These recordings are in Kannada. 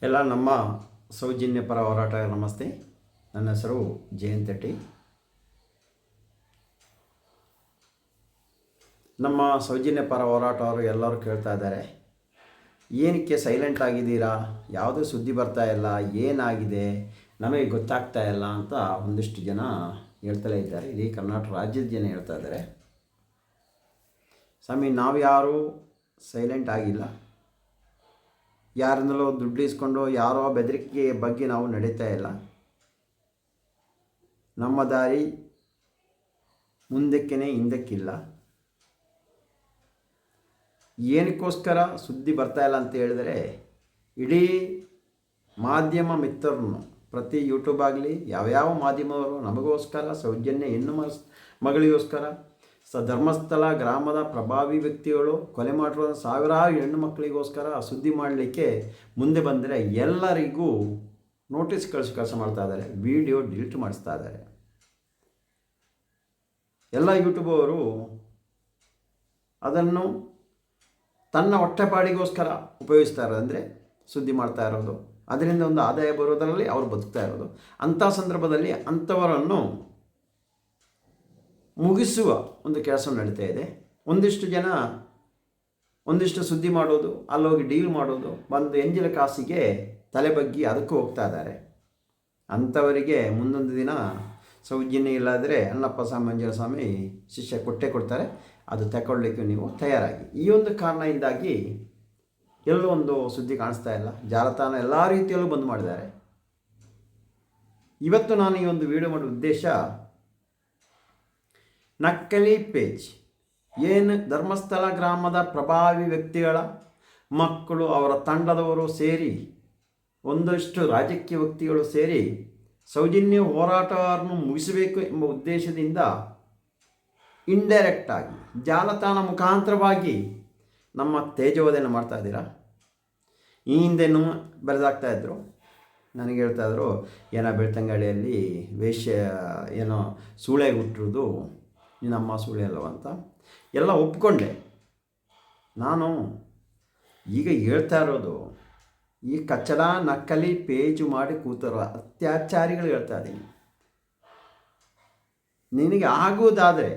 ಎಲ್ಲ ನಮ್ಮ ಸೌಜನ್ಯ ಪರ ಹೋರಾಟ ನಮಸ್ತೆ. ನನ್ನ ಹೆಸರು ಜಯಂತ್ ರೆಡ್ಡಿ. ನಮ್ಮ ಸೌಜನ್ಯ ಪರ ಹೋರಾಟವರು ಎಲ್ಲರೂ ಕೇಳ್ತಾ ಇದ್ದಾರೆ, ಏನಕ್ಕೆ ಸೈಲೆಂಟ್ ಆಗಿದ್ದೀರಾ, ಯಾವುದೂ ಸುದ್ದಿ ಬರ್ತಾ ಇಲ್ಲ, ಏನಾಗಿದೆ ನಮಗೆ ಗೊತ್ತಾಗ್ತಾ ಇಲ್ಲ ಅಂತ ಒಂದಿಷ್ಟು ಜನ ಹೇಳ್ತಲೇ ಇದ್ದಾರೆ. ಇಡೀ ಕರ್ನಾಟಕ ರಾಜ್ಯದ ಜನ ಹೇಳ್ತಾ ಇದ್ದಾರೆ. ಸ್ವಾಮಿ, ನಾವು ಯಾರೂ ಸೈಲೆಂಟ್ ಆಗಿಲ್ಲ. ಯಾರನ್ನಲ್ಲೋ ದುಡ್ಡು ಇಸ್ಕೊಂಡು ಯಾರೋ ಬೆದರಿಕೆ ಬಗ್ಗೆ ನಾವು ನಡೀತಾ ಇಲ್ಲ. ನಮ್ಮ ದಾರಿ ಮುಂದಕ್ಕೇ ಹಿಂದಕ್ಕಿಲ್ಲ. ಏನಕ್ಕೋಸ್ಕರ ಸುದ್ದಿ ಬರ್ತಾ ಇಲ್ಲ ಅಂತ ಹೇಳಿದರೆ, ಇಡೀ ಮಾಧ್ಯಮ ಮಿತ್ರರನ್ನು, ಪ್ರತಿ ಯೂಟ್ಯೂಬ್ ಆಗಲಿ ಯಾವ್ಯಾವ ಮಾಧ್ಯಮವರು ನಮಗೋಸ್ಕರ, ಸೌಜನ್ಯ ಹೆಣ್ಣು ಮಗಳಿಗೋಸ್ಕರ, ಧರ್ಮಸ್ಥಳ ಗ್ರಾಮದ ಪ್ರಭಾವಿ ವ್ಯಕ್ತಿಗಳು ಕೊಲೆ ಮಾಡಿರೋ ಸಾವಿರಾರು ಹೆಣ್ಣು ಮಕ್ಕಳಿಗೋಸ್ಕರ ಸುದ್ದಿ ಮಾಡಲಿಕ್ಕೆ ಮುಂದೆ ಬಂದರೆ ಎಲ್ಲರಿಗೂ ನೋಟಿಸ್ ಕೆಲಸ ಮಾಡ್ತಾ ಇದ್ದಾರೆ, ವಿಡಿಯೋ ಡಿಲೀಟ್ ಮಾಡಿಸ್ತಾ ಇದ್ದಾರೆ. ಎಲ್ಲ ಯೂಟ್ಯೂಬವರು ಅದನ್ನು ತನ್ನ ಹೊಟ್ಟೆಪಾಡಿಗೋಸ್ಕರ ಉಪಯೋಗಿಸ್ತಾ ಇರೋದು, ಅಂದರೆ ಸುದ್ದಿ ಮಾಡ್ತಾ ಇರೋದು, ಅದರಿಂದ ಒಂದು ಆದಾಯ ಬರೋದರಲ್ಲಿ ಅವರು ಬದುಕ್ತಾ ಇರೋದು. ಅಂಥ ಸಂದರ್ಭದಲ್ಲಿ ಅಂಥವರನ್ನು ಮುಗಿಸುವ ಒಂದು ಕೆಲಸ ನಡೀತಾ ಇದೆ. ಒಂದಿಷ್ಟು ಜನ ಒಂದಿಷ್ಟು ಸುದ್ದಿ ಮಾಡೋದು, ಅಲ್ಲೋಗಿ ಡೀಲ್ ಮಾಡೋದು, ಒಂದು ಎಂಜಿನ ಕಾಸಿಗೆ ತಲೆ ಬಗ್ಗಿ ಅದಕ್ಕೂ ಹೋಗ್ತಾ ಇದ್ದಾರೆ. ಅಂಥವರಿಗೆ ಮುಂದೊಂದು ದಿನ ಸೌಜನ್ಯ ಇಲ್ಲಾದರೆ ಅಣ್ಣಪ್ಪ ಮಂಜುನಾಥ ಸ್ವಾಮಿ ಶಿಷ್ಯ ಕೊಡ್ತಾರೆ. ಅದು ತಗೊಳ್ಳಿಕ್ಕೆ ನೀವು ತಯಾರಾಗಿ. ಈ ಒಂದು ಕಾರಣದಿಂದಾಗಿ ಎಲ್ಲೋ ಒಂದು ಸುದ್ದಿ ಕಾಣಿಸ್ತಾ ಇಲ್ಲ. ಜಾಲತಾಣ ಎಲ್ಲ ರೀತಿಯಲ್ಲೂ ಬಂದ್ ಮಾಡಿದ್ದಾರೆ. ಇವತ್ತು ನಾನು ಈ ಒಂದು ವಿಡಿಯೋ ಮಾಡೋ ಉದ್ದೇಶ, ನಕಲಿ ಪೇಜ್ ಏನು ಧರ್ಮಸ್ಥಳ ಗ್ರಾಮದ ಪ್ರಭಾವಿ ವ್ಯಕ್ತಿಗಳ ಮಕ್ಕಳು, ಅವರ ತಂಡದವರು ಸೇರಿ, ಒಂದಷ್ಟು ರಾಜಕೀಯ ವ್ಯಕ್ತಿಗಳು ಸೇರಿ ಸೌಜನ್ಯ ಹೋರಾಟವನ್ನು ಮುಗಿಸಬೇಕು ಎಂಬ ಉದ್ದೇಶದಿಂದ ಇಂಡೈರೆಕ್ಟಾಗಿ ಜಾಲತಾಣ ಮುಖಾಂತರವಾಗಿ ನಮ್ಮ ತೇಜೋವಧೆಯನ್ನು ಮಾಡ್ತಾ ಇದ್ದೀರಾ. ಈ ಹಿಂದೆನೂ ಬರೆದಾಗ್ತಾಯಿದ್ರು, ನನಗೆ ಹೇಳ್ತಾಯಿದ್ರು, ಏನೋ ಬೆಳ್ತಂಗಡಿಯಲ್ಲಿ ವೇಶ್ಯ ಏನೋ ಸೂಳೆ ಹುಟ್ಟಿರೋದು ನಿನ್ನಮ್ಮ ಸೂಳೆ ಅಲ್ಲವ ಅಂತ ಎಲ್ಲ ಒಪ್ಕೊಂಡೆ. ನಾನು ಈಗ ಹೇಳ್ತಾ ಇರೋದು ಈ ಕಚ್ಚಡ ನಕಲಿ ಪೇಜು ಮಾಡಿ ಕೂತರೋ ಅತ್ಯಾಚಾರಿಗಳು ಹೇಳ್ತಾ ಇದ್ದೀನಿ. ನಿನಗೆ ಆಗುವುದಾದರೆ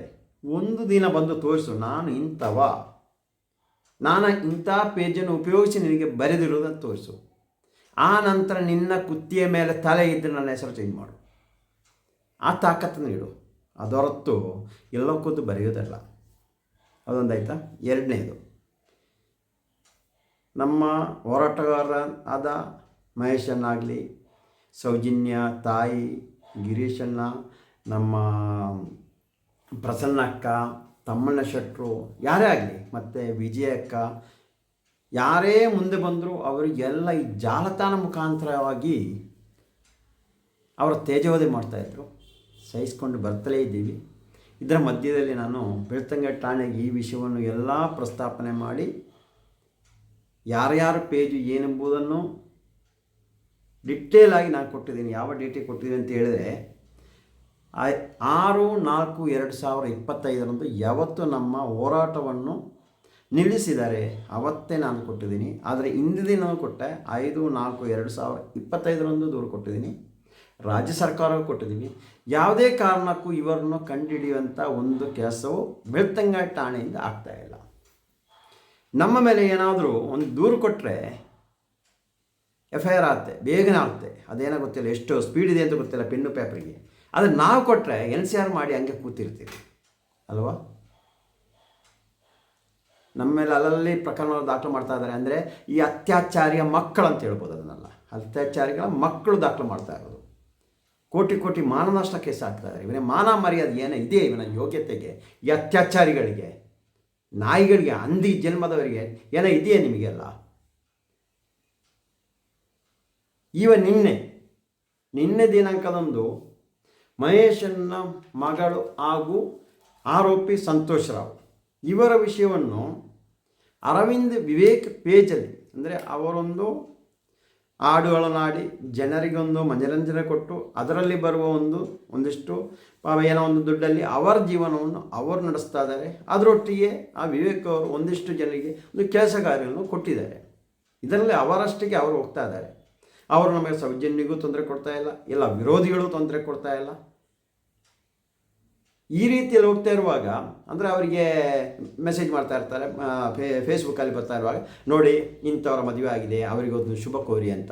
ಒಂದು ದಿನ ಬಂದು ತೋರಿಸು, ನಾನು ಇಂಥ ಪೇಜನ್ನು ಉಪಯೋಗಿಸಿ ನಿನಗೆ ಬರೆದಿರೋದನ್ನು ತೋರಿಸು. ಆ ನಂತರ ನಿನ್ನ ಕುತ್ತಿಯ ಮೇಲೆ ತಲೆ ಇದ್ದರೆ ನನ್ನ ಹೆಸರು ಚೇಂಜ್ ಮಾಡು. ಆ ತಾಕತ್ತನ್ನು ನೀಡು. ಅದೊರತು ಎಲ್ಲೋ ಕೂತು ಬರೆಯೋದಲ್ಲ. ಅದೊಂದಾಯ್ತಾ. ಎರಡನೇದು, ನಮ್ಮ ಹೋರಾಟಗಾರ ಆದ ಮಹೇಶನ್ನಾಗಲಿ, ಸೌಜನ್ಯ ತಾಯಿ, ಗಿರೀಶಣ್ಣ, ನಮ್ಮ ಪ್ರಸನ್ನಕ್ಕ, ತಮ್ಮಣ್ಣ ಶೆಟ್ಟರು, ಯಾರೇ ಆಗಲಿ, ಮತ್ತು ವಿಜಯಕ್ಕ, ಯಾರೇ ಮುಂದೆ ಬಂದರೂ ಅವರಿಗೆಲ್ಲ ಈ ಜಾಲತಾಣ ಮುಖಾಂತರವಾಗಿ ಅವರ ತೇಜೋವಧೆ ಮಾಡ್ತಾಯಿದ್ರು. ಸಹಿಸ್ಕೊಂಡು ಬರ್ತಲೇ ಇದ್ದೀವಿ. ಇದರ ಮಧ್ಯದಲ್ಲಿ ನಾನು ಬೆಳ್ತಂಗಡಿ ಠಾಣೆಗೆ ಈ ವಿಷಯವನ್ನು ಎಲ್ಲ ಪ್ರಸ್ತಾಪನೆ ಮಾಡಿ, ಯಾರ್ಯಾರ ಪೇಜು ಏನೆಂಬುದನ್ನು ಡಿಟೇಲ್ ಆಗಿ ನಾನು ಕೊಟ್ಟಿದ್ದೀನಿ. ಯಾವ ಡೇಟಿಗೆ ಕೊಟ್ಟಿದ್ದೀನಿ ಅಂತ ಹೇಳಿದ್ರೆ, 6/4/2025 ಯಾವತ್ತು ನಮ್ಮ ಹೋರಾಟವನ್ನು ನಿಲ್ಲಿಸಿದ್ದಾರೆ ಅವತ್ತೇ ನಾನು ಕೊಟ್ಟಿದ್ದೀನಿ. ಆದರೆ ಇಂದು ದಿನ ಕೊಟ್ಟೆ 5/4/2025 ದೂರು ಕೊಟ್ಟಿದ್ದೀನಿ. ರಾಜ್ಯ ಸರ್ಕಾರಕ್ಕೂ ಕೊಟ್ಟಿದ್ದೀವಿ. ಯಾವುದೇ ಕಾರಣಕ್ಕೂ ಇವರನ್ನು ಕಂಡುಹಿಡಿಯುವಂಥ ಒಂದು ಕೆಲಸವು ಬೆಳ್ತಂಗಡಿ ಠಾಣೆಯಿಂದ ಆಗ್ತಾಯಿಲ್ಲ. ನಮ್ಮ ಮೇಲೆ ಏನಾದರೂ ಒಂದು ದೂರು ಕೊಟ್ಟರೆ FIR ಆಗುತ್ತೆ, ಬೇಗನೆ ಆಗುತ್ತೆ. ಅದೇನೋ ಗೊತ್ತಿಲ್ಲ, ಎಷ್ಟು ಸ್ಪೀಡ್ ಇದೆ ಅಂತ ಗೊತ್ತಿಲ್ಲ ಪೆನ್ನು ಪೇಪರಿಗೆ. ಆದರೆ ನಾವು ಕೊಟ್ಟರೆ NCR ಮಾಡಿ ಹಂಗೆ ಕೂತಿರ್ತೀವಿ ಅಲ್ವಾ. ನಮ್ಮ ಮೇಲೆ ಅಲ್ಲಲ್ಲಿ ಪ್ರಕರಣವನ್ನು ದಾಖಲು ಮಾಡ್ತಾ ಇದ್ದಾರೆ. ಅಂದರೆ ಈ ಅತ್ಯಾಚಾರಿಯ ಮಕ್ಕಳು ಅಂತ ಹೇಳ್ಬೋದು. ಅದನ್ನೆಲ್ಲ ಅತ್ಯಾಚಾರಿಗಳ ಮಕ್ಕಳು ದಾಖಲು ಮಾಡ್ತಾ ಇರೋದು. ಕೋಟಿ ಮಾನನಷ್ಟ ಕೇಸ್ ಆಗ್ತಾ ಇದ್ದಾರೆ. ಇವನೇ ಮಾನ ಮರ್ಯಾದೆ ಏನೋ ಇದೆಯೇ ಇವನ ಯೋಗ್ಯತೆಗೆ? ಈ ಅತ್ಯಾಚಾರಿಗಳಿಗೆ, ನಾಯಿಗಳಿಗೆ, ಹಂದಿ ಜನ್ಮದವರಿಗೆ ಏನೋ ಇದೆಯೇ ನಿಮಗೆಲ್ಲ? ನಿನ್ನೆ ದಿನಾಂಕದಂದು ಮಹೇಶನ್ನ ಮಗಳು ಹಾಗೂ ಆರೋಪಿ ಸಂತೋಷ್ ರಾವ್ ಇವರ ವಿಷಯವನ್ನು ಅರವಿಂದ್ ವಿವೇಕ್ ಪೇಜಲ್ಲಿ, ಅಂದರೆ ಅವರೊಂದು ಹಾಡುಗಳನ್ನಾಡಿ ಜನರಿಗೊಂದು ಮನರಂಜನೆ ಕೊಟ್ಟು ಅದರಲ್ಲಿ ಬರುವ ಒಂದಿಷ್ಟು ಏನೋ ಒಂದು ದುಡ್ಡಲ್ಲಿ ಅವರ ಜೀವನವನ್ನು ಅವರು ನಡೆಸ್ತಾ ಇದ್ದಾರೆ. ಅದರೊಟ್ಟಿಗೆ ಆ ವಿವೇಕ್ ಅವರು ಒಂದಿಷ್ಟು ಜನರಿಗೆ ಒಂದು ಕೆಲಸ ಕಾರ್ಯಗಳನ್ನು ಕೊಟ್ಟಿದ್ದಾರೆ. ಇದರಲ್ಲಿ ಅವರಷ್ಟಿಗೆ ಅವರು ಹೋಗ್ತಾ ಇದ್ದಾರೆ. ಅವರು ನಮಗೆ ಸೌಜನ್ಯಗೂ ತೊಂದರೆ ಕೊಡ್ತಾ ಇಲ್ಲ ವಿರೋಧಿಗಳು ತೊಂದರೆ ಕೊಡ್ತಾ ಇಲ್ಲ. ಈ ರೀತಿಯಲ್ಲಿ ಹೋಗ್ತಾ ಇರುವಾಗ ಅಂದರೆ ಅವರಿಗೆ ಮೆಸೇಜ್ ಮಾಡ್ತಾ ಇರ್ತಾರೆ, ಫೇಸ್ಬುಕ್ಕಲ್ಲಿ ಬರ್ತಾ ಇರುವಾಗ ನೋಡಿ ಇಂಥವ್ರ ಮದುವೆ ಆಗಿದೆ, ಅವರಿಗೊಂದು ಶುಭ ಕೋರಿ ಅಂತ.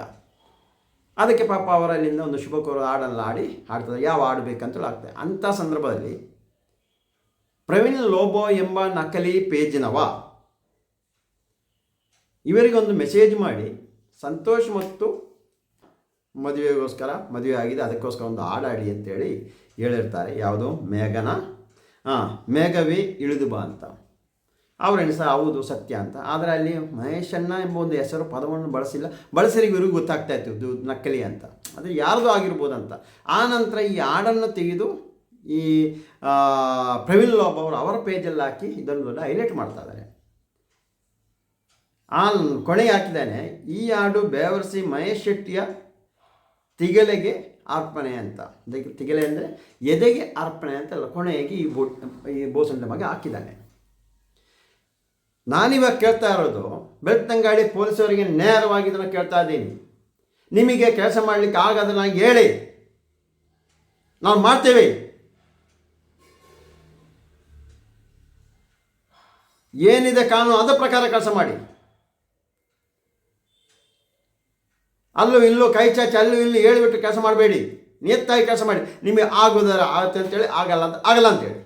ಅದಕ್ಕೆ ಪಾಪ ಅವರಲ್ಲಿಂದ ಒಂದು ಶುಭ ಕೋರ ಹಾಡನ್ನು ಹಾಡ್ತಾರೆ. ಯಾವ ಹಾಡು ಬೇಕಂತಲೂ ಆಗ್ತದೆ. ಅಂಥ ಸಂದರ್ಭದಲ್ಲಿ ಪ್ರವೀಣ್ ಲೋಬೋ ಎಂಬ ನಕಲಿ ಪೇಜಿನವ ಇವರಿಗೊಂದು ಮೆಸೇಜ್ ಮಾಡಿ ಸಂತೋಷ್ ಮತ್ತು ಮದುವೆ ಆಗಿದೆ, ಅದಕ್ಕೋಸ್ಕರ ಒಂದು ಹಾಡಾಡಿ ಅಂತೇಳಿ ಹೇಳಿರ್ತಾರೆ. ಯಾವುದು ಮೇಘವೇ ಇಳಿದು ಬಾ ಅಂತ. ಅವರೇನು ಸಹ ಹೌದು ಸತ್ಯ ಅಂತ. ಆದರೆ ಅಲ್ಲಿ ಮಹೇಶಣ್ಣ ಎಂಬ ಒಂದು ಹೆಸರು ಪದವನ್ನು ಬಳಸಿರಿ ಇವ್ರಿಗೆ ಗೊತ್ತಾಗ್ತಾ ಇತ್ತು ಇದು ನಕಲಿ ಅಂತ, ಅದು ಯಾರ್ದು ಆಗಿರ್ಬೋದಂತ. ಆ ನಂತರ ಈ ಹಾಡನ್ನು ತೆಗೆದು ಈ ಪ್ರವೀಣ್ ಲೋಬ್ ಅವರ ಪೇಜಲ್ಲಿ ಹಾಕಿ ಇದನ್ನು ದೊಡ್ಡ ಹೈಲೈಟ್ ಮಾಡ್ತಾ ಇದ್ದಾರೆ. ಕೊನೆಗೆ ಹಾಕಿದ್ದಾನೆ, ಈ ಹಾಡು ಬೇವರ್ಸಿ ಮಹೇಶ್ ಶೆಟ್ಟಿಯ ತಿಗಲೆಗೆ ಅರ್ಪಣೆ ಅಂತ. ತಿಗಲೆ ಅಂದರೆ ಎದೆಗೆ ಅರ್ಪಣೆ ಅಂತಲ್ಲ, ಕೊನೆಗೆ ಈ ಬೋಸಂಡ ಮಗ ಹಾಕಿದ್ದಾನೆ. ನಾನಿವಾಗ ಕೇಳ್ತಾ ಇರೋದು ಬೆಳ್ತಂಗಡಿ ಪೊಲೀಸವರಿಗೆ ನೇರವಾಗಿ ಇದನ್ನು ಕೇಳ್ತಾ ಇದ್ದೀನಿ. ನಿಮಗೆ ಕೆಲಸ ಮಾಡಲಿಕ್ಕೆ ಆಗೋದನ್ನ ಹೇಳಿ, ನಾವು ಮಾಡ್ತೇವೆ. ಏನಿದೆ ಕಾನೂನು ಅದ ಪ್ರಕಾರ ಕೆಲಸ ಮಾಡಿ. ಅಲ್ಲೂ ಇಲ್ಲೂ ಕೈ ಚಾಚಿ ಅಲ್ಲೂ ಇಲ್ಲಿ ಹೇಳಿಬಿಟ್ಟು ಕೆಲಸ ಮಾಡಬೇಡಿ. ನಿಯತ್ತಾಗಿ ಕೆಲಸ ಮಾಡಿ. ನಿಮಗೆ ಆಗೋದಾರ ಆಗುತ್ತೆ ಅಂತೇಳಿ ಆಗಲ್ಲ ಅಂತೇಳಿ